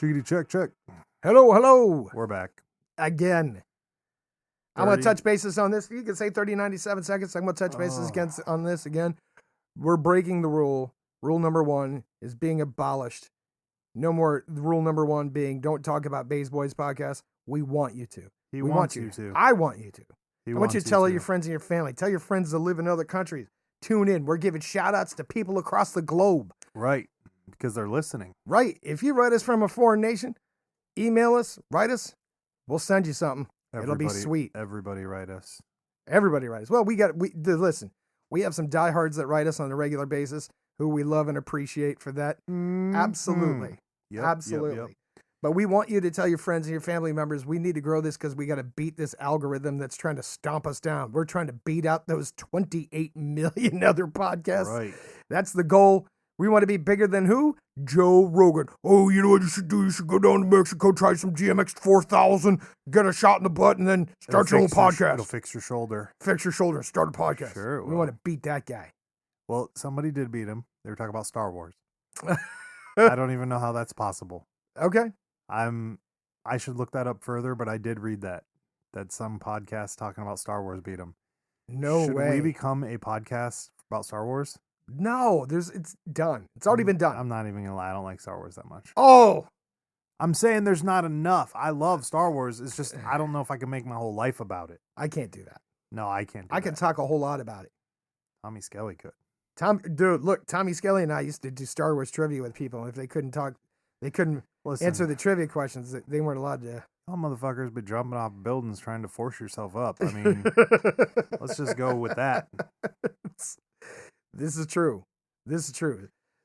Chickity check. Hello. We're back. Again. I'm going to touch bases on this. You can say 30, 97 seconds. I'm going to touch bases on this again. We're breaking the rule. Rule number 1 is being abolished. No more. Rule number 1 being don't talk about Bays Boys podcast. We want you to. We want you to. I want you to. I want you to tell you your friends and your family. Tell your friends that live in other countries. Tune in. We're giving shout outs to people across the globe. Right. Because they're listening. Right. If you write us from a foreign nation, email us, write us. We'll send you something. It'll be sweet. Everybody write us. Everybody write us. Well, listen. We have some diehards that write us on a regular basis who we love and appreciate for that. Absolutely. Yep, Absolutely. Yep. But we want you to tell your friends and your family members we need to grow this because we got to beat this algorithm that's trying to stomp us down. We're trying to beat out those 28 million other podcasts. Right. That's the goal. We want to be bigger than who? Joe Rogan. Oh, you know what you should do? You should go down to Mexico, try some GMX 4000, get a shot in the butt, and then start your own podcast. It'll fix your shoulder. Fix your shoulder and start a podcast. Sure. We want to beat that guy. Well, somebody did beat him. They were talking about Star Wars. I don't even know how that's possible. Okay. I should look that up further, but I did read that some podcast talking about Star Wars beat him. No Should way. we become a podcast about Star Wars? No, it's done. It's already been done. I'm not even gonna lie. I don't like Star Wars that much. Oh, I'm saying there's not enough. I love Star Wars. It's just I don't know if I can make my whole life about it. I can't do that. No, I can't. I can talk a whole lot about it. Tommy Skelly could. Tommy Skelly and I used to do Star Wars trivia with people. If they couldn't talk, they couldn't answer the trivia questions. They weren't allowed to. All motherfuckers be jumping off buildings trying to force yourself up. I mean, let's just go with that. This is true.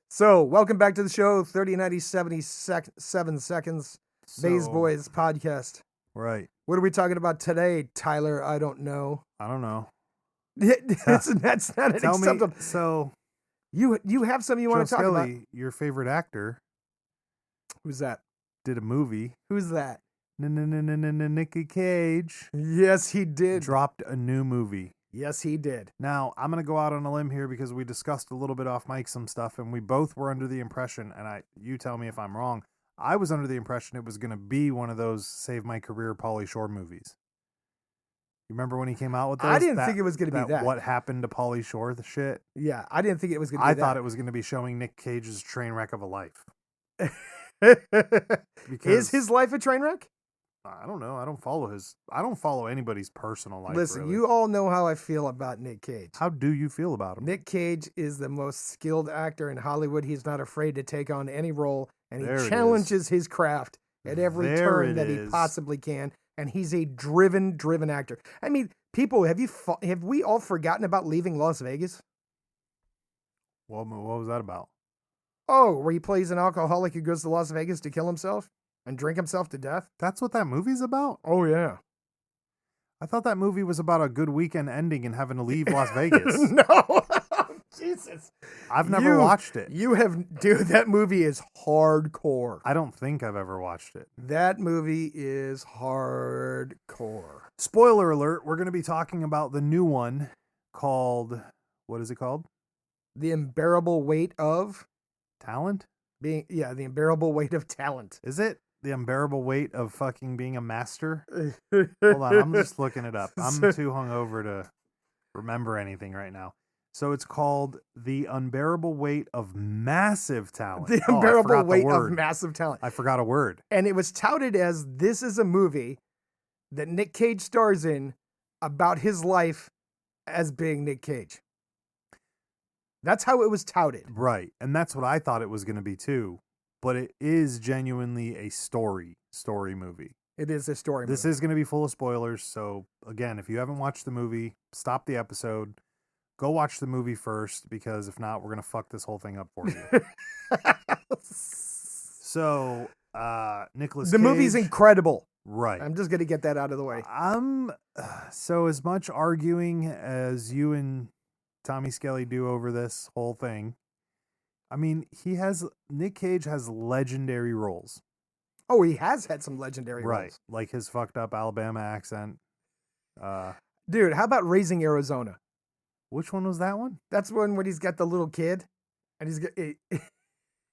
So, welcome back to the show. 30, 90, 77 seconds. Bays Boys podcast. Right. What are we talking about today, Tyler? I don't know. I don't know. That's not an acceptable. So, you have something you want to talk about? Your favorite actor. Who's that? Did a movie. Who's that? Nicky Cage. Yes, he did. Dropped a new movie. Yes, he did. Now, I'm going to go out on a limb here because we discussed a little bit off mic some stuff, and we both were under the impression, and you tell me if I'm wrong, I was under the impression it was going to be one of those Save My Career Pauly Shore movies. You remember when he came out with those? I didn't think it was going to be that. What happened to Pauly Shore, the shit? Yeah, I didn't think it was going to be that. I thought it was going to be showing Nick Cage's train wreck of a life. Is his life a train wreck? I don't know. I don't follow anybody's personal life. Listen, really. You all know how I feel about Nick Cage. How do you feel about him? Nick Cage is the most skilled actor in Hollywood. He's not afraid to take on any role, and he challenges his craft at every turn that he possibly can. And he's a driven actor. I mean, people, have we all forgotten about Leaving Las Vegas? What was that about? Oh, where he plays an alcoholic who goes to Las Vegas to kill himself and drink himself to death? That's what that movie's about? Oh, yeah. I thought that movie was about a good weekend ending and having to leave Las Vegas. No. Jesus. I've never watched it. Dude, that movie is hardcore. I don't think I've ever watched it. That movie is hardcore. Spoiler alert, we're going to be talking about the new one called, what is it called? The Unbearable Weight of... Talent? The Unbearable Weight of Talent. Is it? The Unbearable Weight of fucking being a master? Hold on, I'm just looking it up. I'm too hungover to remember anything right now. So it's called The Unbearable Weight of Massive Talent. The Unbearable Weight of Massive Talent. I forgot a word. And it was touted as this is a movie that Nick Cage stars in about his life as being Nick Cage. That's how it was touted. Right. And that's what I thought it was going to be too. But it is genuinely a story movie. It is a story movie. This is going to be full of spoilers. So again, if you haven't watched the movie, stop the episode. Go watch the movie first, because if not, we're going to fuck this whole thing up for you. So, Nicolas Cage. The movie's incredible. Right. I'm just going to get that out of the way. So as much arguing as you and Tommy Skelly do over this whole thing, I mean, Nick Cage has legendary roles. Oh, he has had some legendary roles. Right. Like his fucked up Alabama accent. Dude, how about Raising Arizona? Which one was that one? That's one when he's got the little kid, and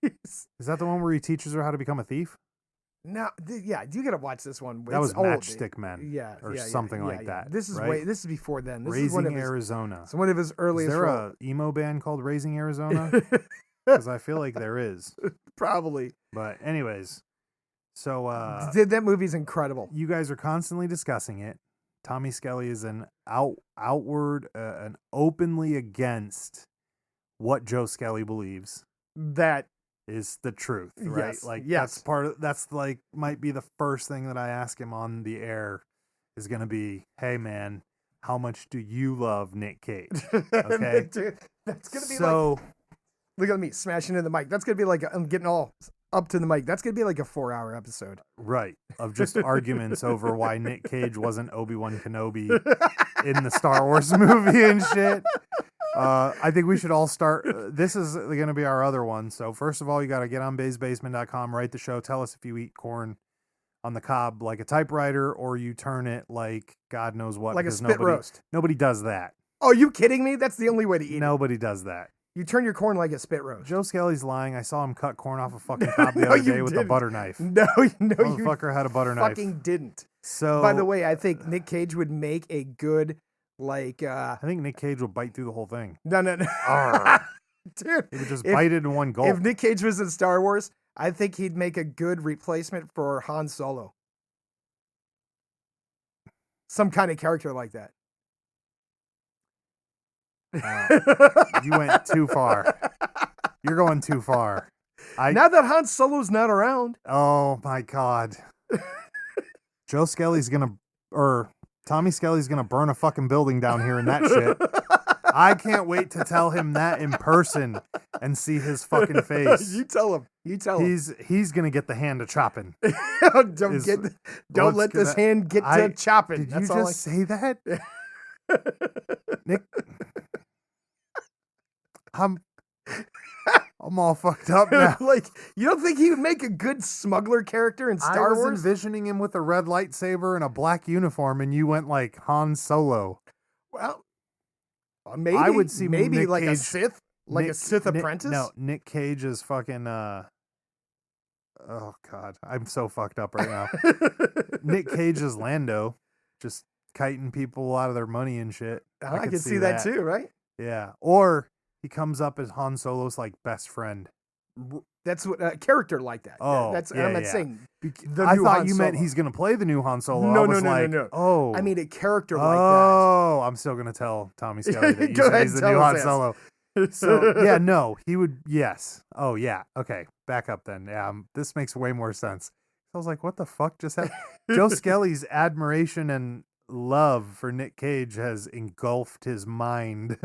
Is that the one where he teaches her how to become a thief? No, yeah, you gotta watch this one. That was It's old. Matchstick Men. Yeah, or yeah, something yeah, like yeah. that. This is right? This is before then. This Raising is one of his, Arizona. It's one of his earliest. Is there a emo band called Raising Arizona? Because I feel like there is. Probably. But anyways, so that movie's incredible. You guys are constantly discussing it. Tommy Skelly is an an openly against what Joe Skelly believes. That is the truth, right? Yes, like yes. that's like might be the first thing that I ask him on the air is going to be, "Hey man, how much do you love Nick Cage?" Okay? Dude, that's going to be so, like, look at me smashing into the mic. That's going to be like, I'm getting all up to the mic. That's going to be like a 4-hour episode. Right. Of just arguments over why Nick Cage wasn't Obi-Wan Kenobi in the Star Wars movie and shit. I think we should all start. This is going to be our other one. So first of all, you got to get on baysbasement.com, write the show. Tell us if you eat corn on the cob like a typewriter or you turn it like God knows what. Like a spit roast. Nobody does that. Oh, you kidding me? That's the only way to eat Nobody does that. You turn your corn like a spit roast. Joe Skelly's lying. I saw him cut corn off a fucking cob the other day with a butter knife. No, you Motherfucker had a butter knife. Fucking didn't. So, by the way, I think Nick Cage would make a good, like, I think Nick Cage would bite through the whole thing. No. Dude. He would just bite it in one gulp. If Nick Cage was in Star Wars, I think he'd make a good replacement for Han Solo. Some kind of character like that. You went too far. You're going too far. Now that Han Solo's not around. Oh my God. Joe Skelly's Tommy Skelly's gonna burn a fucking building down here in that shit. I can't wait to tell him that in person and see his fucking face. You tell him. He's gonna get the hand to chopping. Don't let this hand get to chopping. Did you just say that? Nick, I'm all fucked up now. Like, you don't think he would make a good smuggler character in Star Wars? I was envisioning him with a red lightsaber and a black uniform, and you went like Han Solo. Well, maybe I would see Nick like Cage, a Sith, like a Sith apprentice. No, Nick Cage is fucking. Oh God, I'm so fucked up right now. Nick Cage is Lando, just kiting people out of their money and shit. I can see that too, right? Yeah, or he comes up as Han Solo's like best friend. That's what a character like that. Oh, that's yeah, I'm not saying. I thought you meant he's gonna play the new Han Solo. No. Oh, I mean a character like that. Oh, I'm still gonna tell Tommy Skelly that you said he's the new Han Solo. So yeah, no, he would. Yes. Oh yeah. Okay, back up then. Yeah, this makes way more sense. I was like, what the fuck just happened? Joe Skelly's admiration and love for Nick Cage has engulfed his mind.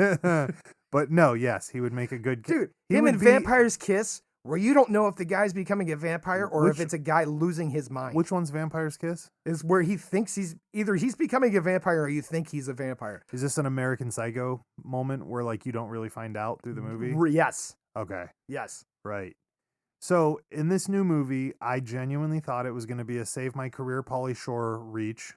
But no, yes, he would make a good dude. Him and Vampire's Kiss, where you don't know if the guy's becoming a vampire or if it's a guy losing his mind. Which one's Vampire's Kiss? Is where he thinks he's becoming a vampire or you think he's a vampire. Is this an American Psycho moment where like you don't really find out through the movie? Yes. Okay. Yes. Right. So in this new movie, I genuinely thought it was going to be a Save My Career Pauly Shore reach.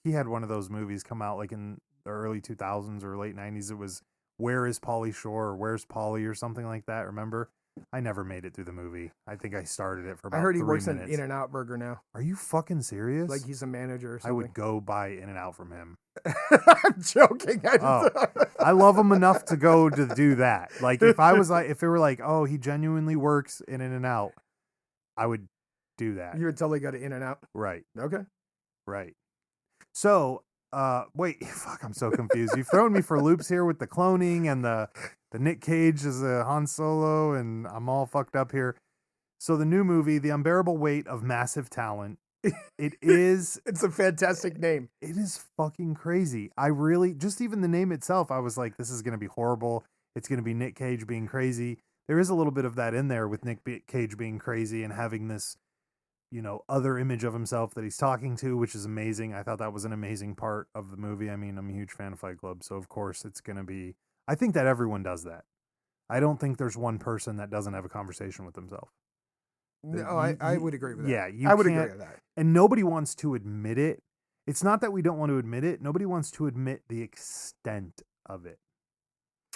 He had one of those movies come out like in the early 2000s or late 90s. It was Where is Pauly Shore or Where's Pauly or something like that. Remember? I never made it through the movie. I think I started it for about 3 minutes. I heard he works in In-N-Out Burger now. Are you fucking serious? Like he's a manager or something. I would go buy In-N-Out from him. I'm joking. I love him enough to go to do that. Like if it were like, oh, he genuinely works in In-N-Out, I would do that. You would totally go to In-N-Out? Right. Okay. Right. So, wait, fuck, I'm so confused. You've thrown me for loops here with the cloning and the Nick Cage as a Han Solo, and I'm all fucked up here. So the new movie, The Unbearable Weight of Massive Talent, it's a fantastic name. It is fucking crazy. I really, just even the name itself, I was like, this is going to be horrible. It's going to be Nick Cage being crazy. There is a little bit of that in there with Nick Cage being crazy and having this, other image of himself that he's talking to, which is amazing. I thought that was an amazing part of the movie. I mean, I'm a huge fan of Fight Club, so of course it's going to be, I think that everyone does that. I don't think there's one person that doesn't have a conversation with himself. No, I would agree with that. Yeah, I would agree with that. And nobody wants to admit it. It's not that we don't want to admit it. Nobody wants to admit the extent of it.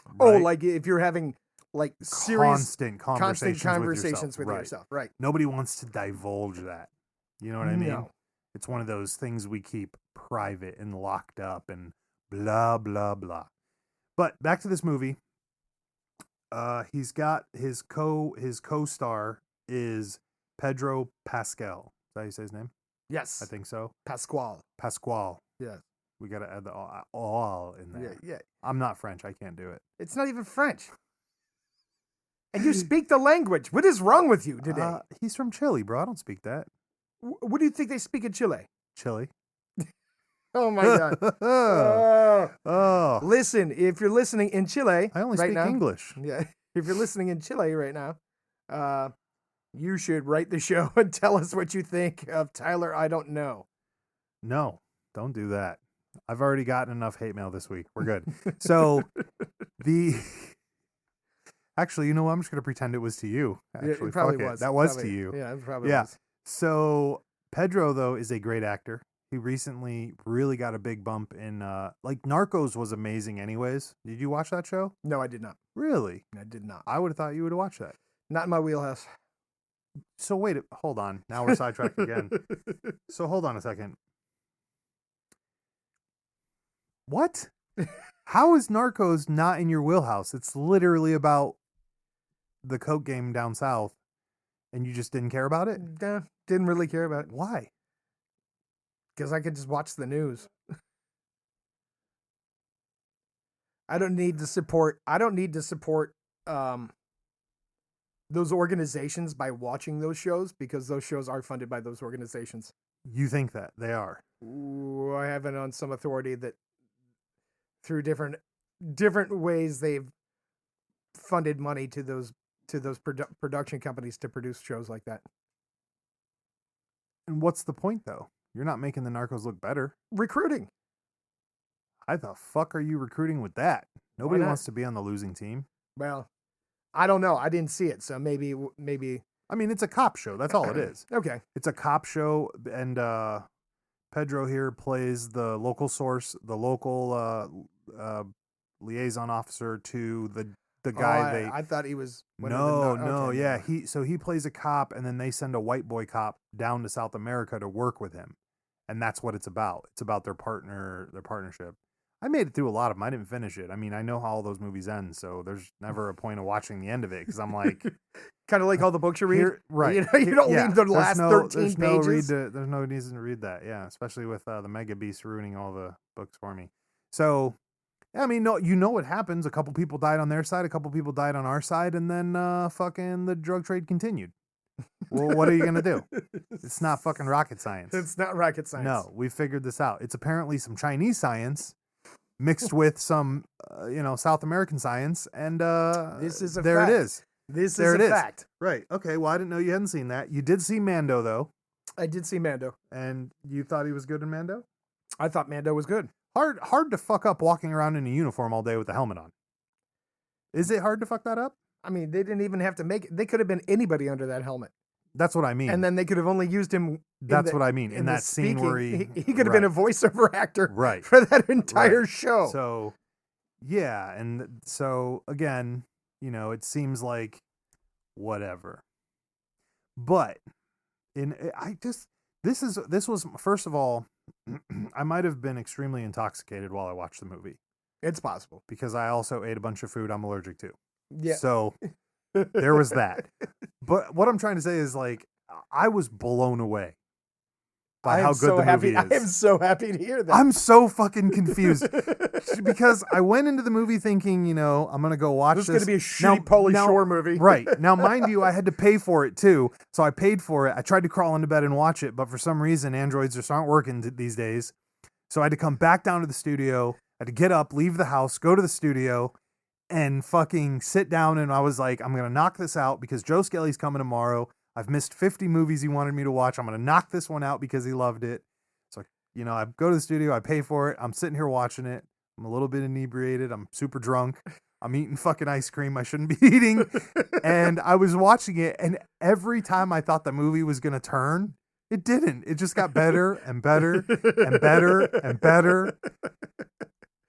Right? Oh, like if you're having like serious constant conversations, with yourself. Right. Nobody wants to divulge that. You know what I mean? No. It's one of those things we keep private and locked up and blah, blah, blah. But back to this movie. He's got his co-star is Pedro Pascal. Is that how you say his name? Yes. I think so. Pasquale. Yes. We got to add the all in there. Yeah. I'm not French. I can't do it. It's not even French. And you speak the language. What is wrong with you today? He's from Chile, bro. I don't speak that. What do you think they speak in Chile? Chile. Oh, my God. Oh. Listen, if you're listening in Chile I only right speak now, English. Yeah. If you're listening in Chile right now, you should write the show and tell us what you think of Tyler I Don't Know. No, don't do that. I've already gotten enough hate mail this week. We're good. So actually, you know what? I'm just going to pretend it was to you. Actually, it probably fuck was. It. That was probably, to you. Yeah, it probably was. So Pedro, though, is a great actor. He recently really got a big bump in, like Narcos was amazing anyways. Did you watch that show? No, I did not. Really? I did not. I would have thought you would have watched that. Not in my wheelhouse. So wait, hold on. Now we're sidetracked again. So hold on a second. What? How is Narcos not in your wheelhouse? It's literally about the coke game down south, and you just didn't care about it? Nah, didn't really care about it. Why? Because I could just watch the news. I don't need to support those organizations by watching those shows, because those shows are funded by those organizations. You think that they are? Ooh, I have it on some authority that through different ways they've funded money to those production companies to produce shows like that. And what's the point, though? You're not making the Narcos look better. Recruiting. How the fuck are you recruiting with that? Nobody wants to be on the losing team. Well, I don't know. I didn't see it, so maybe. I mean, it's a cop show. That's all it is. Okay. It's a cop show, and Pedro here plays the local source, the local liaison officer to the guy. I thought he was. No, yeah. He plays a cop, and then they send a white boy cop down to South America to work with him, and that's what it's about. It's about their partnership. I made it through a lot of them. I didn't finish it. I mean, I know how all those movies end, so there's never a point of watching the end of it, because I'm like, kind of like all the books you read, right? You don't leave the last 13 pages. There's no reason to read that, yeah. Especially with the Mega Beast ruining all the books for me. So, I mean, no, you know what happens? A couple people died on their side, a couple people died on our side, and then fucking the drug trade continued. Well, what are you gonna do? It's not fucking rocket science. It's not rocket science. No, we figured this out. It's apparently some Chinese science mixed with some, South American science, and this is there fact. it is. This is a fact. Right. Okay. Well, I didn't know you hadn't seen that. You did see Mando, though. I did see Mando, and you thought he was good in Mando. I thought Mando was good. Hard to fuck up walking around in a uniform all day with the helmet on. Is it hard to fuck that up? I mean, they didn't even have to make it. They could have been anybody under that helmet. That's what I mean. And then they could have only used him. That's what I mean. In that scene where he could have been a voiceover actor right. for that entire show. So, yeah. And so, again, it seems like whatever. But this was, first of all, I might have been extremely intoxicated while I watched the movie. It's possible. Because I also ate a bunch of food I'm allergic to. Yeah. So there was that. But what I'm trying to say is, like, I was blown away by how good the movie is. I am so happy to hear that. I'm so fucking confused because I went into the movie thinking, I'm going to go watch this. This is going to be a shitty Pauly Shore movie. Right. Now, mind you, I had to pay for it too. So I paid for it. I tried to crawl into bed and watch it, but for some reason, Androids just aren't working these days. So I had to come back down to the studio. I had to get up, leave the house, go to the studio, and fucking sit down. And I was like, I'm going to knock this out because Joe Skelly's coming tomorrow. I've missed 50 movies he wanted me to watch. I'm going to knock this one out because he loved it. So, I go to the studio, I pay for it. I'm sitting here watching it. I'm a little bit inebriated. I'm super drunk. I'm eating fucking ice cream I shouldn't be eating. And I was watching it. And every time I thought the movie was going to turn, it didn't. It just got better and better and better and better.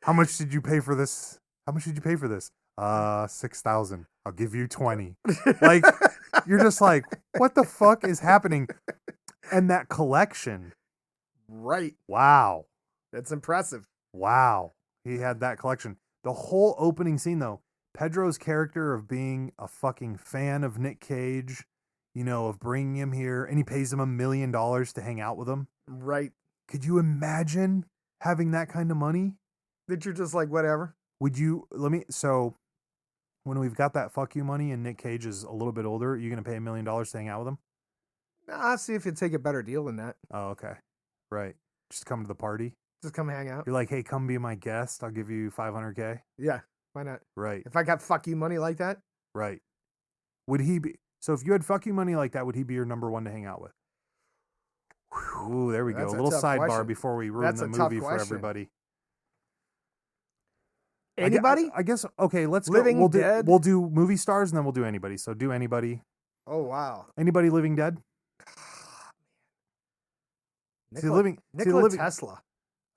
How much did you pay for this? How much did you pay for this? $6,000. I'll give you 20. Like, you're just like, what the fuck is happening? And that collection. Right. Wow. That's impressive. Wow. He had that collection. The whole opening scene, though, Pedro's character of being a fucking fan of Nick Cage, you know, of bringing him here, and he pays him $1 million to hang out with him. Right. Could you imagine having that kind of money? That you're just like, whatever. Would you, so when we've got that fuck you money and Nick Cage is a little bit older, are you going to pay $1 million to hang out with him? I'll see if you'd take a better deal than that. Oh, okay. Right. Just come to the party. Just come hang out. You're like, hey, come be my guest. I'll give you $500K. Yeah. Why not? Right. If I got fuck you money like that. Right. Would he be, so if you had fuck you money like that, would he be your number one to hang out with? Ooh, there we go. A little sidebar question. before we ruin the movie for everybody. Anybody? I guess, okay, let's Living go. dead? We'll do movie stars and then we'll do anybody. So do anybody. Oh, wow. Anybody living dead? Nikola Tesla.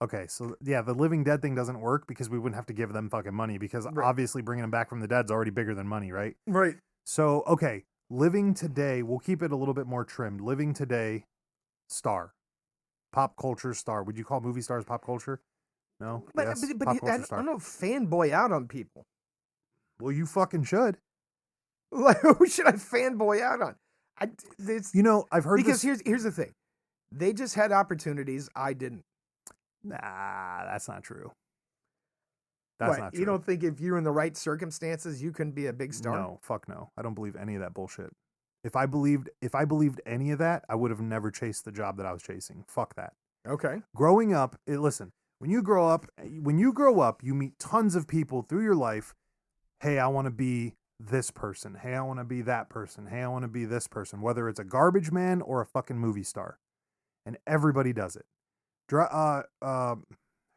Okay, so yeah, the living dead thing doesn't work because we wouldn't have to give them fucking money because obviously bringing them back from the dead is already bigger than money, right? Right. So, okay, living today, we'll keep it a little bit more trimmed. Living today, star. Pop culture star. Would you call movie stars pop culture? No? But, yes? but Pop I culture star. don't know, fanboy out on people. Well, you fucking should. Like, who should I fanboy out on? You know, I've heard because this. here's the thing. They just had opportunities. I didn't. Nah, that's not true. That's not true. You don't think if you're in the right circumstances, you can be a big star? No, fuck no. I don't believe any of that bullshit. If I believed any of that, I would have never chased the job that I was chasing. Fuck that. Okay. Growing up, listen, when you grow up, you meet tons of people through your life. Hey, I want to be this person. Hey, I want to be that person. Hey, I want to be this person, whether it's a garbage man or a fucking movie star. And everybody does it.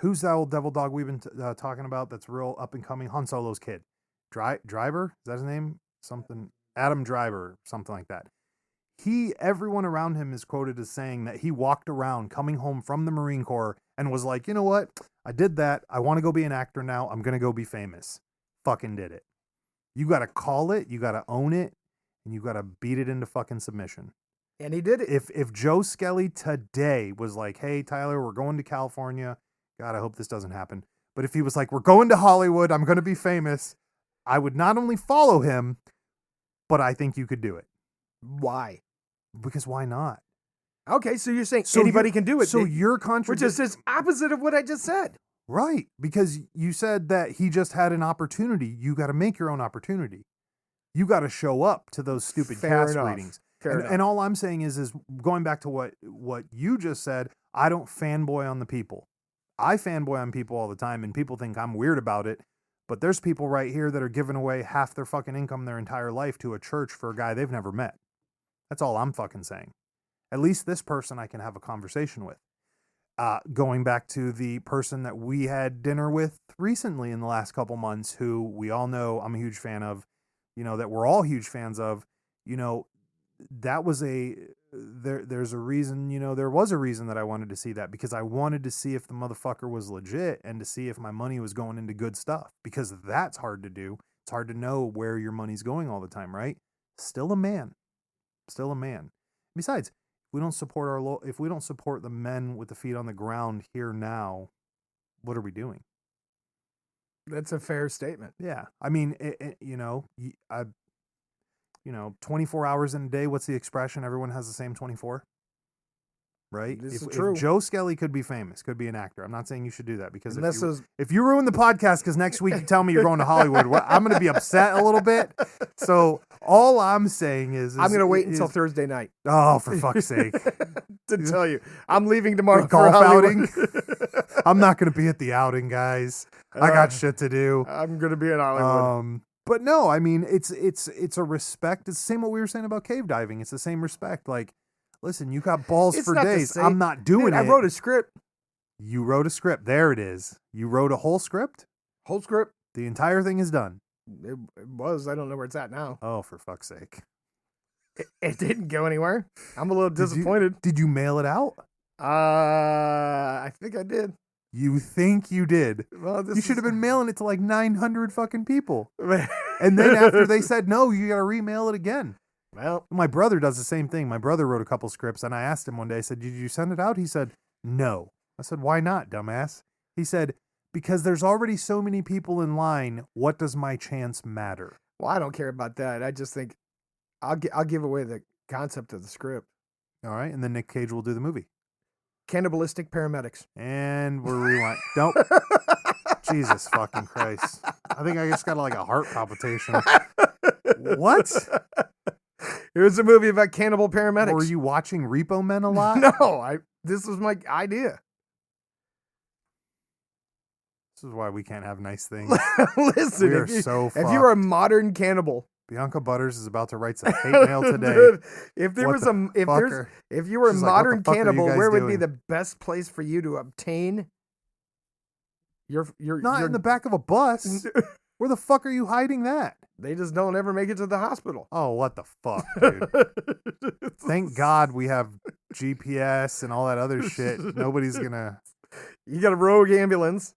Who's that old devil dog we've been talking about that's real up and coming? Han Solo's kid. Driver? Is that his name? Something. Adam Driver, something like that. Everyone around him is quoted as saying that he walked around coming home from the Marine Corps and was like, you know what? I did that. I want to go be an actor now. I'm going to go be famous. Fucking did it. You got to call it. You got to own it. And you got to beat it into fucking submission. And he did it. If Joe Skelly today was like, hey, Tyler, we're going to California. God, I hope this doesn't happen. But if he was like, we're going to Hollywood, I'm going to be famous, I would not only follow him, but I think you could do it. Why? Because why not? Okay, so you're saying anybody can do it. So you're contradicting. Which is opposite of what I just said. Right, because you said that he just had an opportunity. You got to make your own opportunity. You got to show up to those stupid cast readings. And all I'm saying is going back to what you just said, I don't fanboy on the people. I fanboy on people all the time, and people think I'm weird about it. But there's people right here that are giving away half their fucking income their entire life to a church for a guy they've never met. That's all I'm fucking saying. At least this person I can have a conversation with. Going back to the person that we had dinner with recently in the last couple months, who we all know I'm a huge fan of, that we're all huge fans of, that was there's a reason, there was a reason that I wanted to see that, because I wanted to see if the motherfucker was legit and to see if my money was going into good stuff, because that's hard to do. It's hard to know where your money's going all the time, right? Still a man. Besides, if we don't support the men with the feet on the ground here now, what are we doing? That's a fair statement. Yeah. I mean, 24 hours in a day, what's the expression? Everyone has the same 24. Right? This is true. If Joe Skelly could be famous, could be an actor. I'm not saying you should do that, because if you ruin the podcast because next week you tell me you're going to Hollywood, I'm going to be upset a little bit. So all I'm saying is I'm going to wait until Thursday night. Oh, for fuck's sake. To tell you, I'm leaving tomorrow for golf outing. I'm not going to be at the outing, guys. I got shit to do. I'm going to be in Hollywood. But no, I mean, it's a respect. It's the same what we were saying about cave diving. It's the same respect. Like, listen, you got balls for days. I'm not doing it. I wrote a script. You wrote a script. There it is. You wrote a whole script? Whole script. The entire thing is done. It was. I don't know where it's at now. Oh, for fuck's sake. It didn't go anywhere. I'm a little disappointed. Did you mail it out? I think I did. You think you did. Well, You should have been mailing it to like 900 fucking people. And then after they said no, you got to remail it again. Well, my brother does the same thing. My brother wrote a couple scripts, and I asked him one day, I said, did you send it out? He said, no. I said, why not, dumbass? He said, because there's already so many people in line. What does my chance matter? well, I don't care about that. I just think I'll give away the concept of the script. All right, and then Nick Cage will do the movie. Cannibalistic paramedics. And we're rewind. Don't. Jesus fucking Christ. I think I just got like a heart palpitation. What? It was a movie about cannibal paramedics. Were you watching Repo Men a lot? No, this was my idea. This is why we can't have nice things. Listen, we are so if you were a modern cannibal, Bianca Butters is about to write some hate mail today. If there What was the a if you were She's a like, "What the modern fuck are you cannibal, guys where would be doing?" the best place for you to obtain your Not in the back of a bus. Where the fuck are you hiding that? They just don't ever make it to the hospital. Oh, what the fuck, dude. Thank God we have GPS and all that other shit. Nobody's gonna. You got a rogue ambulance.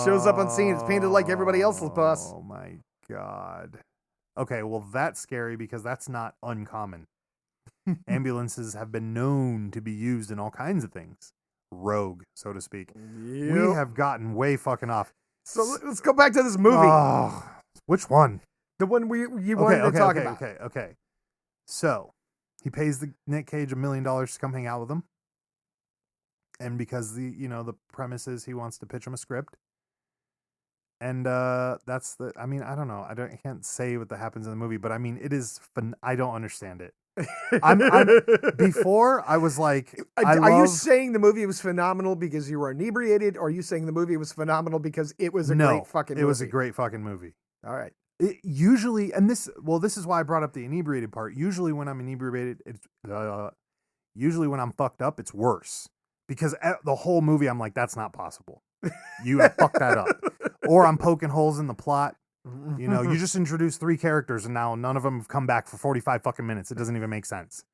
Shows up on scene. It's painted like everybody else's bus. Oh my God. Okay, well that's scary because that's not uncommon. Ambulances have been known to be used in all kinds of things. Rogue, so to speak. Yep. We have gotten way fucking off. So let's go back to this movie. Oh, which one? The one you wanted to talk about. Okay. So he pays the Nick Cage $1 million to come hang out with him. And because the premise is he wants to pitch him a script. And that's I don't know. I can't say what that happens in the movie, but I mean, it is fun. I don't understand it. Before I was like, are you saying the movie was phenomenal because you were inebriated, or are you saying the movie was phenomenal because it was a great fucking movie? It was a great fucking movie. All right. Usually, and this is why I brought up the inebriated part. Usually when I'm inebriated, usually when I'm fucked up, it's worse. Because the whole movie, I'm like, that's not possible. You have fucked that up. Or I'm poking holes in the plot. You just introduced 3 characters and now none of them have come back for 45 fucking minutes. It doesn't even make sense.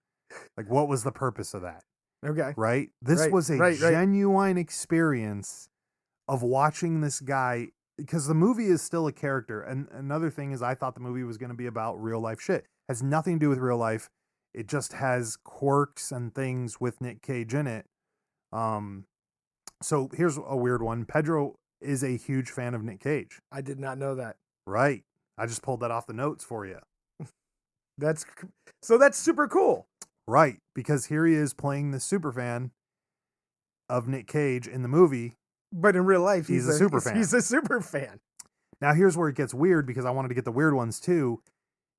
Like, what was the purpose of that? Okay. Right? This was a genuine experience of watching this guy, because the movie is still a character. And another thing is I thought the movie was going to be about real life shit. It has nothing to do with real life. It just has quirks and things with Nick Cage in it. So here's a weird one. Pedro is a huge fan of Nick Cage. I did not know that. Right. I just pulled that off the notes for you. That's super cool. Right. Because here he is playing the super fan of Nick Cage in the movie. But in real life, he's a super fan. He's a super fan. Now here's where it gets weird, because I wanted to get the weird ones too.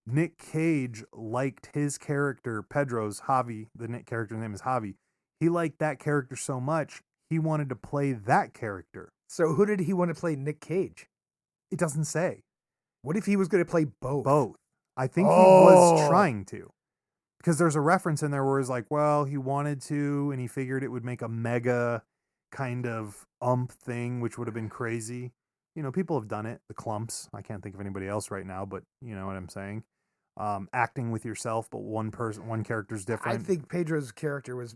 Nick Cage liked his character, Pedro's, Javi. The Nick character's name is Javi. He liked that character so much, he wanted to play that character. So who did he want to play Nick Cage? It doesn't say. What if he was going to play both? Both. I think he was trying to. Because there's a reference in there where it's like, well, he wanted to, and he figured it would make a mega kind of thing, which would have been crazy. People have done it. The Clumps. I can't think of anybody else right now, but you know what I'm saying. Acting with yourself, but one character's different. I think Pedro's character was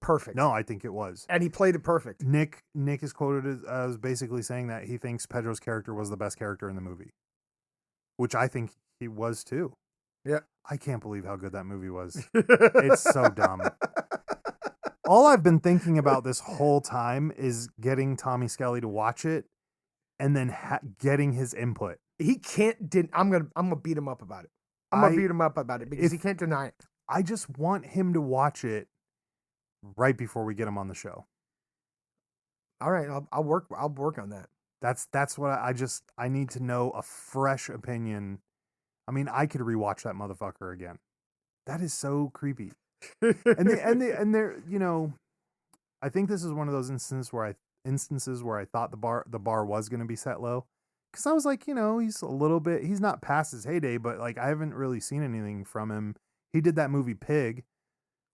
perfect. No, I think it was. And he played it perfect. Nick is quoted as basically saying that he thinks Pedro's character was the best character in the movie, which I think he was too. Yeah. I can't believe how good that movie was. It's so dumb. All I've been thinking about this whole time is getting Tommy Skelly to watch it and then getting his input. He can't. I'm gonna beat him up about it. I'm gonna beat him up about it because he can't deny it. I just want him to watch it right before we get him on the show. All right, I'll work on that. That's what I need to know a fresh opinion. I mean, I could rewatch that motherfucker again. That is so creepy. and they're, I think this is one of those instances where I thought the bar was going to be set low. Cause I was like, he's not past his heyday, but like, I haven't really seen anything from him. He did that movie Pig,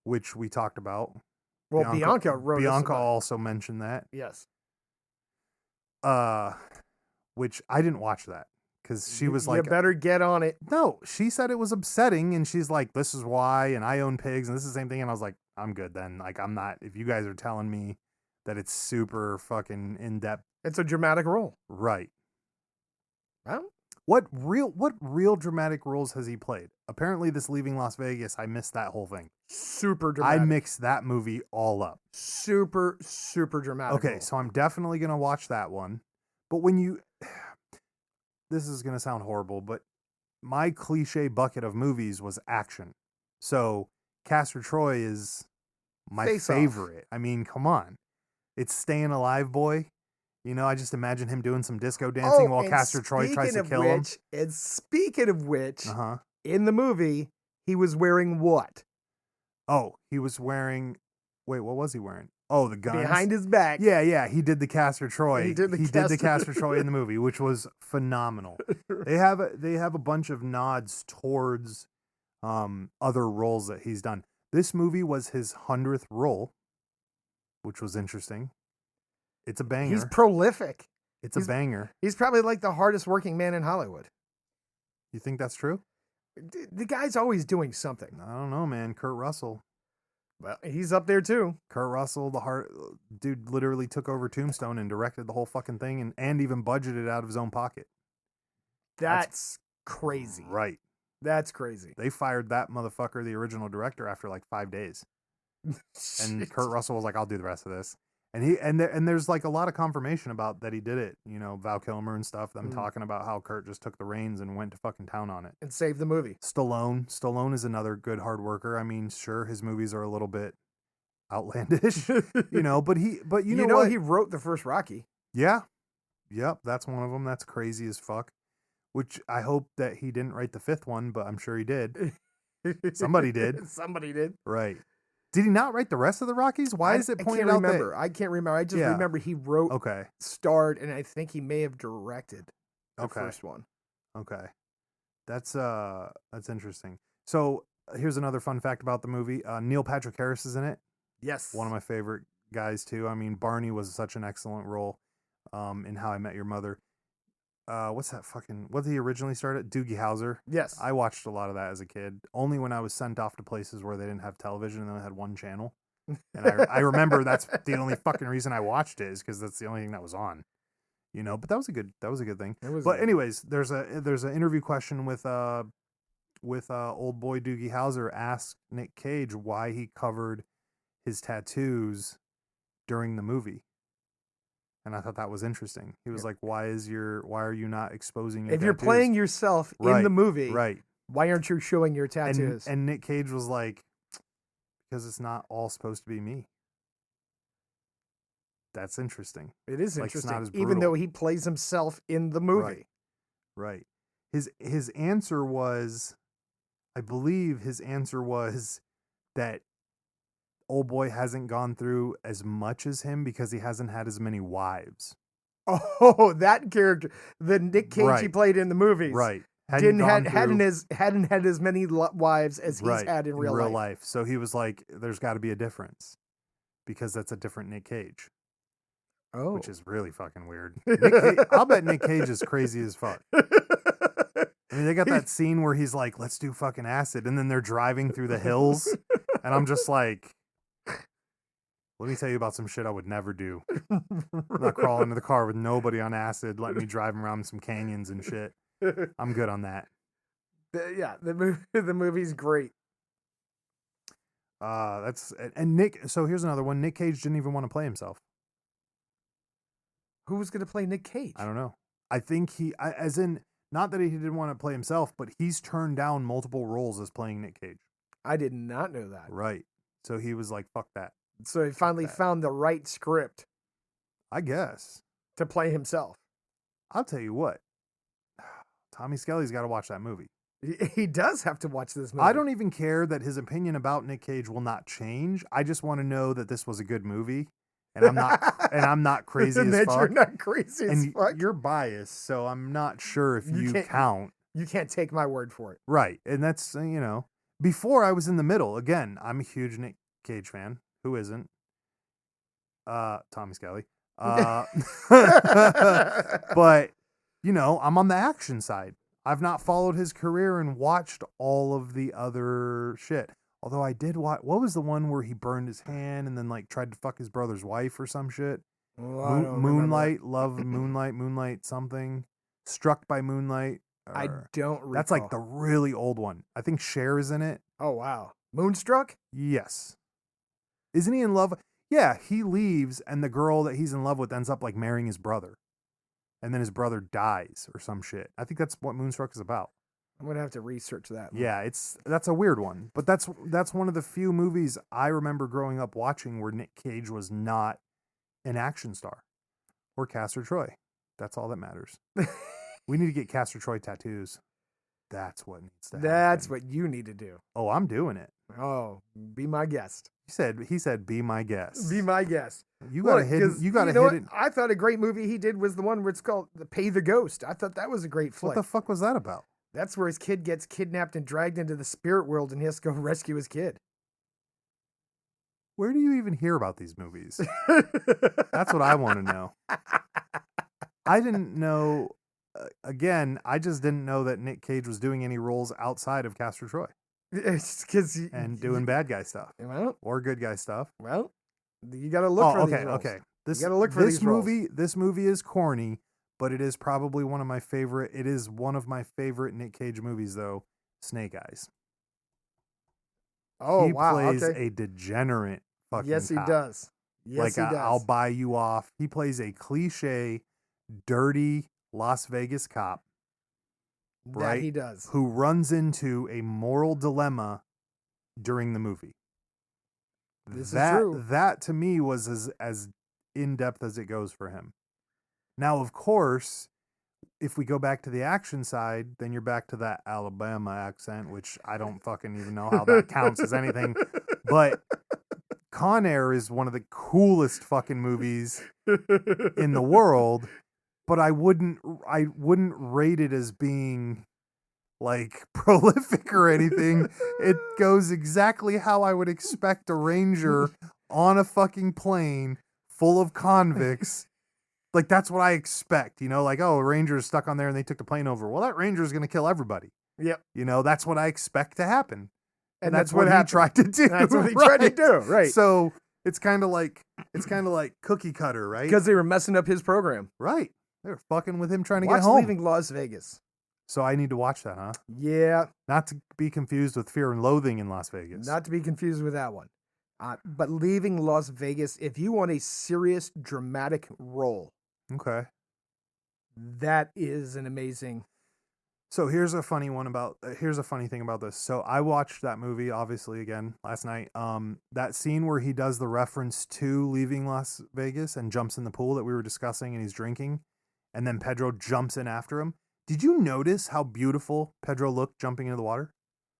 which we talked about. Well, Bianca also mentioned that. Yes. Which I didn't watch that because she was like, "You better get on it." No, she said it was upsetting, and she's like, "This is why," and I own pigs, and this is the same thing. And I was like, "I'm good then. Like, I'm not. If you guys are telling me that it's super fucking in depth. It's a dramatic role. Right. Well, What real dramatic roles has he played? Apparently, this Leaving Las Vegas, I missed that whole thing. super dramatic. I mixed that movie all up. Super dramatic. Okay, role. so I'm definitely gonna watch that one. But when you, this is gonna sound horrible, but my cliche bucket of movies was action. So Castor Troy is my Face Off. favorite. I mean, come on, it's Staying Alive Boy. You know, I just imagine him doing some disco dancing while and Castor Troy tries to speaking kill of him. which, And speaking of which, Uh-huh. in the movie, he was wearing what? Oh, he was wearing. Wait, what was he wearing? Oh, the guns Behind his back. Yeah. He did the Castor Troy. He did the Castor Troy in the movie, which was phenomenal. They have a bunch of nods towards other roles that he's done. This movie was his 100th role, which was interesting. It's a banger. He's prolific. It's a banger. He's probably like the hardest working man in Hollywood. You think that's true? The guy's always doing something. I don't know, man. Kurt Russell. Well, he's up there too. Kurt Russell, dude, literally took over Tombstone and directed the whole fucking thing, and even budgeted out of his own pocket. That's crazy. Right. That's crazy. They fired that motherfucker, the original director, after like 5 days. And Kurt Russell was like, "I'll do the rest of this." And there's like a lot of confirmation about that he did it. You know, Val Kilmer and stuff. Them talking about how Kurt just took the reins and went to fucking town on it and saved the movie. Stallone is another good hard worker. I mean, sure, his movies are a little bit outlandish, you know, but you know what? He wrote the first Rocky. Yeah, yep, that's one of them. That's crazy as fuck. Which I hope that he didn't write the 5th one, but I'm sure he did. Somebody did. Somebody did. Right. Did he not write the rest of the Rockies? Why is it pointed out that... I can't remember. I just remember he wrote, starred, and I think he may have directed the first one. Okay. That's interesting. So here's another fun fact about the movie. Neil Patrick Harris is in it. Yes. One of my favorite guys, too. I mean, Barney was such an excellent role in How I Met Your Mother. What did he originally start at? Doogie Howser. Yes. I watched a lot of that as a kid, only when I was sent off to places where they didn't have television and they only had one channel. And I remember that's the only fucking reason I watched it, is because that's the only thing that was on, you know. But that was a good thing. But anyways, there's an interview question with old boy Doogie Howser asked Nick Cage why he covered his tattoos during the movie. And I thought that was interesting. He was like, why are you not exposing your tattoos? You're playing yourself in the movie, right? Why aren't you showing your tattoos? And Nick Cage was like, because it's not all supposed to be me. That's interesting. It is like, interesting. It's not as brutal. Even though he plays himself in the movie. Right. His answer was, I believe his answer was that old boy hasn't gone through as much as him because he hasn't had as many wives. Oh, that character, the Nick Cage he played in the movies, right? Hadn't had as many wives as he's had in real life. So he was like, "There's got to be a difference because that's a different Nick Cage." Oh, which is really fucking weird. I'll bet Nick Cage is crazy as fuck. I mean, they got that scene where he's like, "Let's do fucking acid," and then they're driving through the hills, and I'm just like, let me tell you about some shit I would never do. I'm not crawling into the car with nobody on acid, letting me drive them around some canyons and shit. I'm good on that. The movie's great. So here's another one. Nick Cage didn't even want to play himself. Who was going to play Nick Cage? I don't know. I think not that he didn't want to play himself, but he's turned down multiple roles as playing Nick Cage. I did not know that. Right. So he was like, fuck that. So he finally found the right script. I guess. To play himself. I'll tell you what. Tommy Skelly's got to watch that movie. He does have to watch this movie. I don't even care that his opinion about Nick Cage will not change. I just want to know that this was a good movie. And I'm not crazy as fuck. You're not crazy as fuck. You're biased, so I'm not sure if you count. You can't take my word for it. Right. And that's, before I was in the middle. Again, I'm a huge Nick Cage fan. Who isn't? Tommy Skelly. But, I'm on the action side. I've not followed his career and watched all of the other shit. Although I did watch, what was the one where he burned his hand and then like tried to fuck his brother's wife or some shit? Well, I don't Moonlight, Love of Moonlight something. Struck by Moonlight. I don't recall. That's like the really old one. I think Cher is in it. Oh, wow. Moonstruck? Yes. Isn't he in love? Yeah, he leaves and the girl that he's in love with ends up like marrying his brother. And then his brother dies or some shit. I think that's what Moonstruck is about. I'm going to have to research that one. Yeah, that's a weird one. But that's one of the few movies I remember growing up watching where Nick Cage was not an action star. Or Castor Troy. That's all that matters. We need to get Castor Troy tattoos. That's what needs to happen. That's what you need to do. Oh, I'm doing it. Oh, be my guest. He said be my guest. Be my guest. You got to hit it. I thought a great movie he did was the one where it's called The Pay the Ghost. I thought that was a great flick. What the fuck was that about? That's where his kid gets kidnapped and dragged into the spirit world and he has to go rescue his kid. Where do you even hear about these movies? That's what I want to know. I didn't know. Again, I just didn't know that Nick Cage was doing any roles outside of Castor Troy. It's because and doing bad guy stuff, well, or good guy stuff. Well, you got to look for these roles. Okay. You got to look for these movie. This movie is corny, but it is probably one of my favorite. It is one of my favorite Nick Cage movies, though. Snake Eyes. Oh, he wow! plays a degenerate fucking Yes, cop. he does. Yes, he does. I'll buy you off. He plays a cliche, dirty Las Vegas cop. Right? That he does. Who runs into a moral dilemma during the movie. This is true. That to me was as in-depth as it goes for him. Now, of course, if we go back to the action side, then you're back to that Alabama accent, which I don't fucking even know how that counts as anything. But Con Air is one of the coolest fucking movies in the world. But I wouldn't rate it as being like prolific or anything. It goes exactly how I would expect a ranger on a fucking plane full of convicts. Like that's what I expect, like, oh, a ranger is stuck on there and they took the plane over. Well, that ranger is going to kill everybody. Yep. That's what I expect to happen. And that's what he tried to do. That's what he tried to do, right? So it's kind of like cookie cutter, right? Because they were messing up his program. Right. They were fucking with him trying to get home. Leaving Las Vegas. So I need to watch that, huh? Yeah. Not to be confused with Fear and Loathing in Las Vegas. Not to be confused with that one. But Leaving Las Vegas, if you want a serious, dramatic role. Okay. That is an amazing. So here's a funny thing about this. So I watched that movie, obviously, again, last night. That scene where he does the reference to Leaving Las Vegas and jumps in the pool that we were discussing and he's drinking. And then Pedro jumps in after him. Did you notice how beautiful Pedro looked jumping into the water?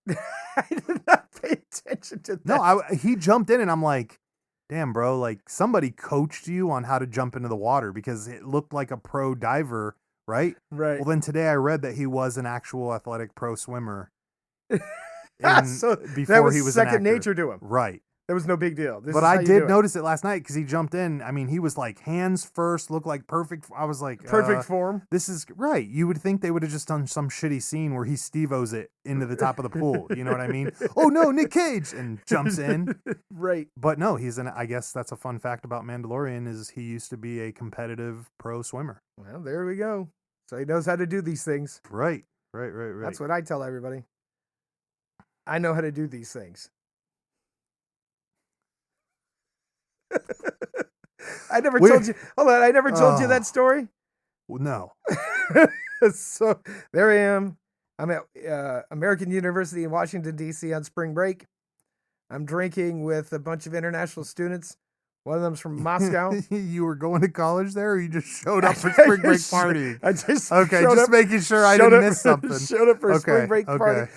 I did not pay attention to that. No, he jumped in and I'm like, damn, bro, like somebody coached you on how to jump into the water because it looked like a pro diver, right? Right. Well, then today I read that he was an actual athletic pro swimmer. So before he was second nature to him. Right. It was no big deal. But I did notice it last night because he jumped in. I mean, he was like hands first, looked like perfect. I was like, perfect form. This is right. You would think they would have just done some shitty scene where he Steve-O's it into the top of the pool. You know what I mean? Oh no, Nick Cage, and jumps in. Right. But no, I guess that's a fun fact about Mandalorian is he used to be a competitive pro swimmer. Well, there we go. So he knows how to do these things. Right. That's what I tell everybody. I know how to do these things. I never told you. Hold on, I never told you that story. No. So there I am. I'm at American University in Washington D.C. on spring break. I'm drinking with a bunch of international students. One of them's from Moscow. You were going to college there, or you just showed up for spring break party? I just making sure I didn't miss something. Showed up for a spring break party,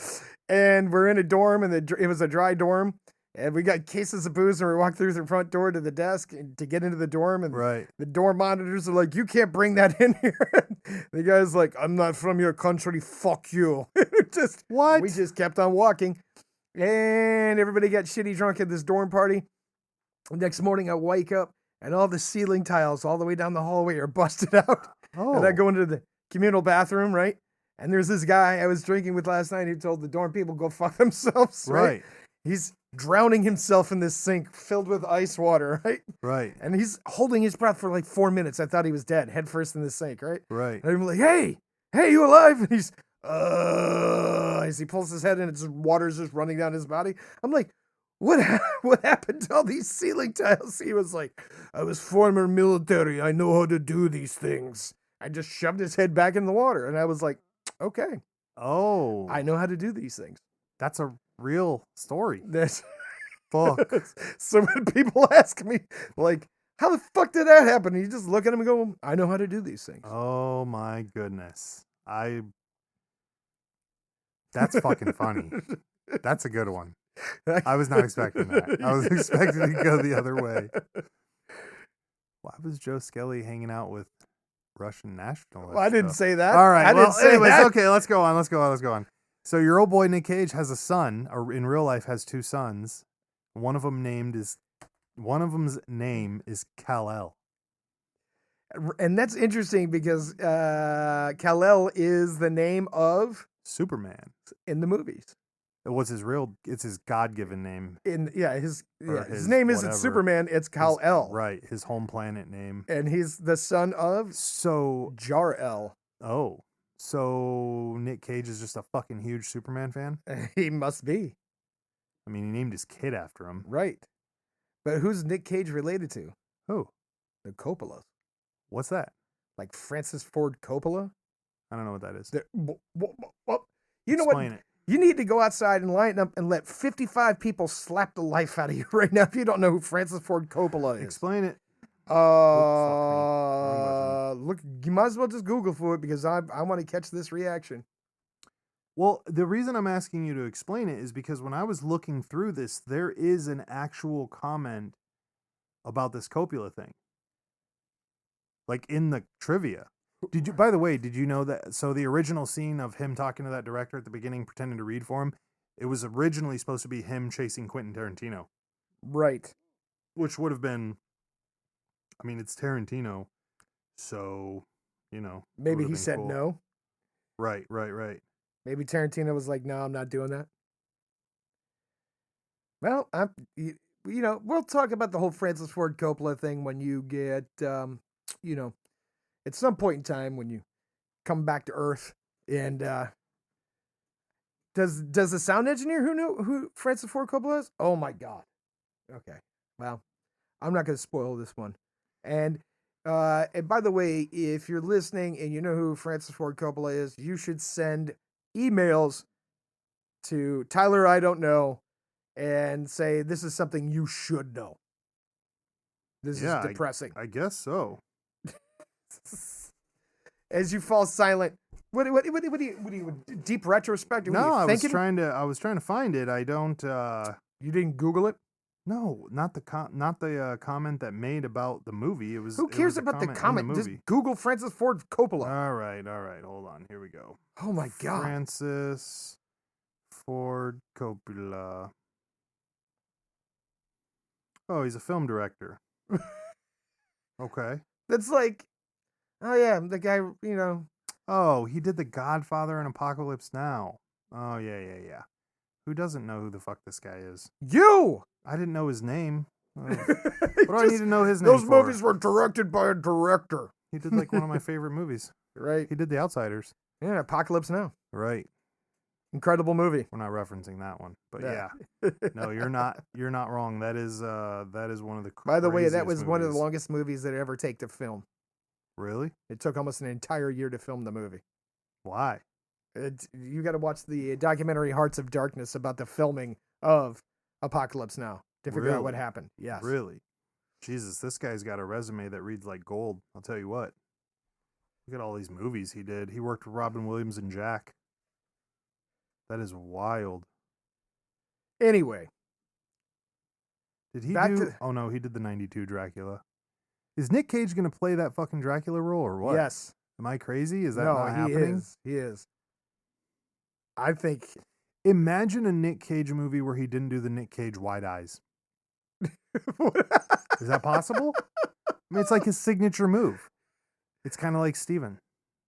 and we're in a dorm, and it was a dry dorm. And we got cases of booze, and we walked through the front door to the desk to get into the dorm. And the dorm monitors are like, "You can't bring that in here." The guy's like, "I'm not from your country. Fuck you." What? We just kept on walking, and everybody got shitty drunk at this dorm party. The next morning, I wake up, and all the ceiling tiles all the way down the hallway are busted out. Oh. And I go into the communal bathroom, right? And there's this guy I was drinking with last night who told the dorm people go fuck themselves, right? He's drowning himself in this sink filled with ice water, right? Right. And he's holding his breath for like 4 minutes. I thought he was dead, head first in the sink, right? Right. And I'm like, hey, you alive? And he's, as he pulls his head and it's water's just running down his body. I'm like, what happened to all these ceiling tiles? He was like, I was former military. I know how to do these things. I just shoved his head back in the water. And I was like, okay. Oh. I know how to do these things. That's a real story. That's Fuck. So when people ask me, like, how the fuck did that happen? And you just look at them and go, I know how to do these things. Oh my goodness. That's fucking funny. That's a good one. I was not expecting that. I was expecting to go the other way. Why was Joe Skelly hanging out with Russian nationalists? Well, I didn't say that. All right. I didn't say anyways, that. okay, let's go on. So your old boy Nick Cage has a son, or in real life has two sons. One of them's name is Kal-El. And that's interesting because Kal-El is the name of Superman in the movies. It's his God-given name. His name isn't Superman, it's Kal-El. Right, his home planet name. And he's the son of Jor-El. Oh, so Nick Cage is just a fucking huge Superman fan? He must be. I mean, he named his kid after him. Right. But who's Nick Cage related to? Who? The Coppolas. What's that? Like Francis Ford Coppola? I don't know what that is. You know Explain what? it. You need to go outside and line up and let 55 people slap the life out of you right now if you don't know who Francis Ford Coppola is. Explain it. Look, you might as well just Google for it because I want to catch this reaction. Well, the reason I'm asking you to explain it is because when I was looking through this, there is an actual comment about this Coppola thing. Like in the trivia. By the way, did you know that? So the original scene of him talking to that director at the beginning, pretending to read for him, it was originally supposed to be him chasing Quentin Tarantino. Right. Which would have been, I mean, it's Tarantino. So, Maybe he said cool. No. Right. Maybe Tarantino was like, no, I'm not doing that. Well, we'll talk about the whole Francis Ford Coppola thing when you get, at some point in time when you come back to Earth. And does the sound engineer know who Francis Ford Coppola is? Oh my God. Okay. Well, I'm not going to spoil this one. And by the way, if you're listening and you know who Francis Ford Coppola is, you should send emails to Tyler I don't know and say this is something you should know. This is depressing. I guess so. As you fall silent, what do you deep retrospect? No, I was trying to find it. I don't. You didn't Google it? No, not the comment that made about the movie. It was. Who cares about the comment? Just Google Francis Ford Coppola. All right. Hold on. Here we go. Oh my God. Francis Ford Coppola. Oh, he's a film director. Okay. That's like, oh yeah, the guy, Oh, he did The Godfather and Apocalypse Now. Oh, yeah. Who doesn't know who the fuck this guy is? You! I didn't know his name. What do I need to know his name Those for? movies were directed by a director. He did like one of my favorite movies. Right. He did The Outsiders. Yeah, Apocalypse Now. Right. Incredible movie. We're not referencing that one, but yeah. No, you're not wrong. That is one of the By the way, that was movies. one of the longest movies that ever take to film. Really? It took almost an entire year to film the movie. Why? You got to watch the documentary Hearts of Darkness about the filming of Apocalypse Now to figure out what happened. Yes. Really? Jesus, this guy's got a resume that reads like gold. I'll tell you what. Look at all these movies he did. He worked with Robin Williams and Jack. That is wild. Anyway. Did he do... Oh, no, he did the 92 Dracula. Is Nick Cage going to play that fucking Dracula role or what? Yes. Am I crazy? Is that not happening? He is. I think... Imagine a Nick Cage movie where he didn't do the Nick Cage wide eyes. Is that possible? I mean, it's like his signature move. It's kind of like Steven.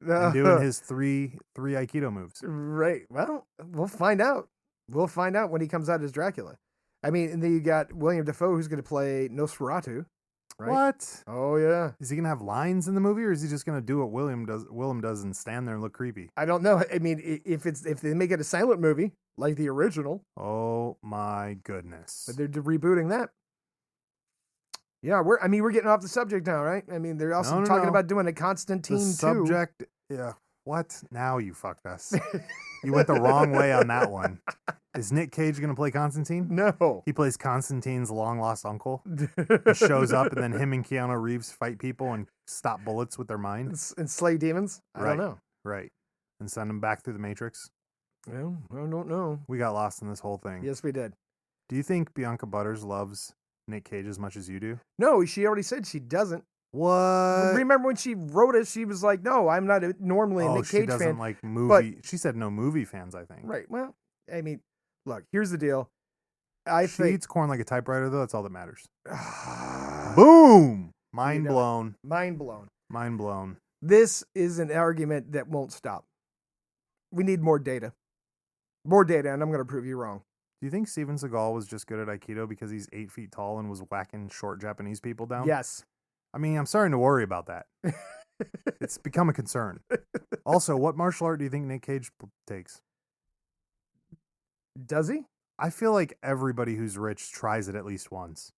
And doing his three Aikido moves. Right. Well, we'll find out. We'll find out when he comes out as Dracula. I mean, and then you got William Dafoe, who's going to play Nosferatu. Right? What? Oh, yeah. Is he going to have lines in the movie, or is he just going to do what Willem does and stand there and look creepy? I don't know. I mean, if they make it a silent movie, like the original. Oh, my goodness. But they're rebooting that. Yeah, we're getting off the subject now, right? I mean, they're also talking about doing a Constantine 2. The subject, yeah. What? Now you fucked us. You went the wrong way on that one. Is Nick Cage going to play Constantine? No. He plays Constantine's long-lost uncle. He shows up, and then him and Keanu Reeves fight people and stop bullets with their mind. And slay demons? I don't know. Right. And send them back through the Matrix. Well, I don't know. We got lost in this whole thing. Yes, we did. Do you think Bianca Butters loves Nick Cage as much as you do? No, she already said she doesn't. What? Remember when she wrote it, she was like, no, I'm not normally a Nick Cage fan. She doesn't like movie. She said no movie fans, I think. Right. Well, I mean, look, here's the deal. She eats corn like a typewriter, though. That's all that matters. Boom! Mind blown. Mind blown. Mind blown. This is an argument that won't stop. We need more data. More data, and I'm going to prove you wrong. Do you think Steven Seagal was just good at Aikido because he's 8 feet tall and was whacking short Japanese people down? Yes. I mean, I'm starting to worry about that. It's become a concern. Also, what martial art do you think Nick Cage takes? Does he? I feel like everybody who's rich tries it at least once.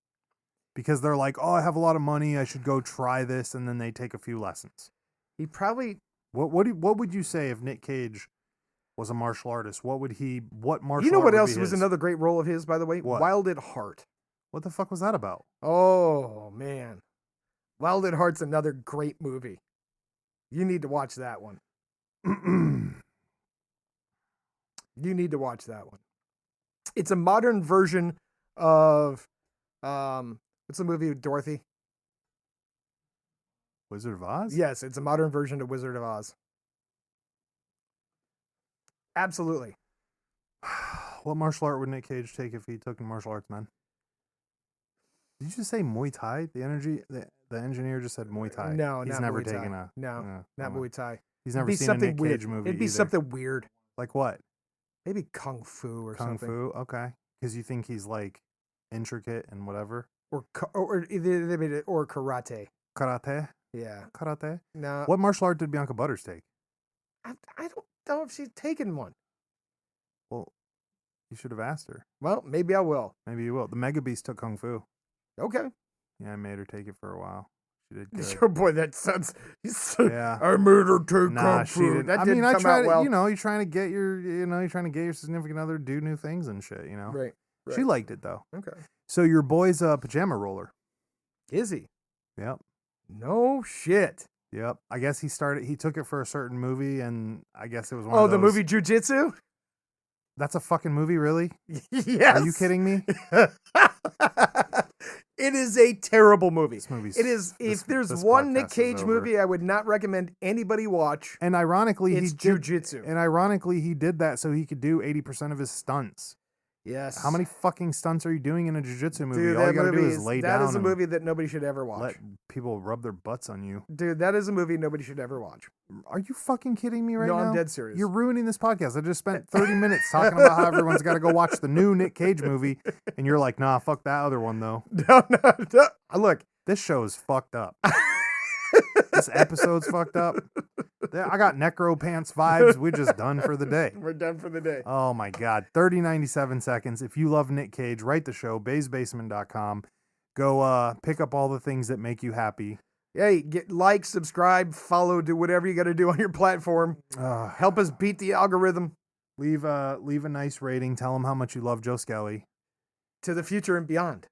Because they're like, oh, I have a lot of money, I should go try this, and then they take a few lessons. He probably... What would you say if Nick Cage was a martial artist? What martial art You know what else would be was his? another great role of his, by the way? What? Wild at Heart. What the fuck was that about? Oh, man. Wild at Heart's another great movie. You need to watch that one. You need to watch that one. It's a modern version of what's the movie with Dorothy? Wizard of Oz? Yes, it's a modern version of Wizard of Oz. Absolutely. What martial art would Nick Cage take if he took martial arts, man? Did you just say Muay Thai? The engineer just said Muay Thai. No, he's not never Muay Thai. taken a not Muay Thai. He's never seen a Nick Cage movie. It'd be something weird. Like what? Maybe Kung Fu or something. Kung Fu, okay. Because you think he's like intricate and whatever. Or karate. Karate. Yeah. Karate. No. What martial art did Bianca Butters take? I don't know if she's taken one. Well, you should have asked her. Well, maybe I will. Maybe you will. The Mega Beast took Kung Fu. Okay. Yeah, I made her take it for a while. She did good. Oh boy, that sounds. Yeah. I made her take Kung she Fu. didn't. That I didn't mean, come out well. you're trying to get your significant other do new things and shit. You know. Right. She liked it though. Okay. So your boy's a pajama roller. Is he? Yep. No shit. Yep. I guess he took it for a certain movie, and I guess it was one of those. Oh, the movie Jiu-Jitsu? That's a fucking movie, really? Yes. Are you kidding me? It is a terrible movie. This movie's, it is. If there's this one Nick podcast is Cage over. movie I would not recommend anybody watch, And ironically, it's Jiu-Jitsu. And ironically, he did that so he could do 80% of his stunts. Yes. How many fucking stunts are you doing in a jiu-jitsu movie? Dude, All that you gotta movie do is lay down. That is a and movie that nobody should ever watch. let people rub their butts on you. Dude, that is a movie nobody should ever watch. Are you fucking kidding me right now? No, I'm dead serious. You're ruining this podcast. I just spent 30 minutes talking about how everyone's got to go watch the new Nick Cage movie, and you're like, nah, fuck that other one, though. No. Look. This show is fucked up. This episode's fucked up. I got Necro Pants vibes. We're just done for the day. We're done for the day. Oh, my God. 30-97 seconds. If you love Nick Cage, write the show, baysbasement.com. Go pick up all the things that make you happy. Hey, like, subscribe, follow, do whatever you got to do on your platform. Help us beat the algorithm. Leave a nice rating. Tell them how much you love Joe Skelly. To the future and beyond.